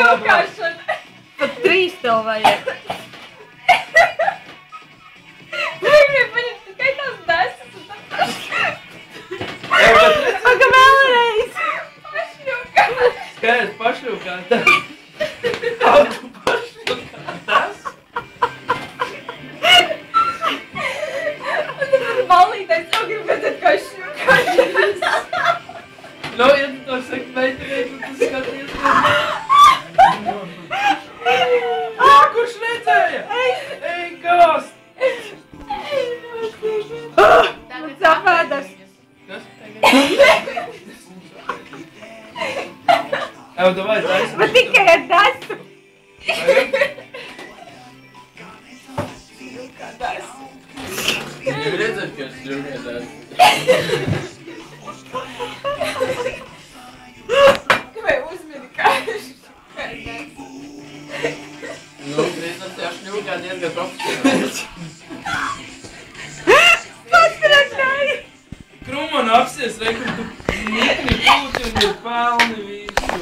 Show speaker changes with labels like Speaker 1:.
Speaker 1: šaukāšana.
Speaker 2: Pat 3 tev vajag.
Speaker 1: Gribu paņemt tikai tās desas un tad
Speaker 2: Paka vēlreiz.
Speaker 1: pašļūkāt.
Speaker 3: Skaidrs, pašļūkāt. Kā tu pašļūkāt tas?
Speaker 1: Un tad malītais jau grib redzēt, kā šļūkāšanas.
Speaker 3: Nu, ja tu to saki meitenei, tad tu skaties. Kurš redzēja? Ej, gāst!
Speaker 2: Man sapēdas.
Speaker 3: Kas? Evo, davai, taisi.
Speaker 2: Bet tikai ar desu.
Speaker 3: Jau redzēt, ka es ļūkētās.
Speaker 1: Vai uzmini, kā šļūkāšanas?
Speaker 3: Nu, Kristas, jau šļūkā diezgan profesionāli.
Speaker 2: Pastrādāji.
Speaker 3: Krumman apsies, rekur, tu nikni pūti un ir pelni visu.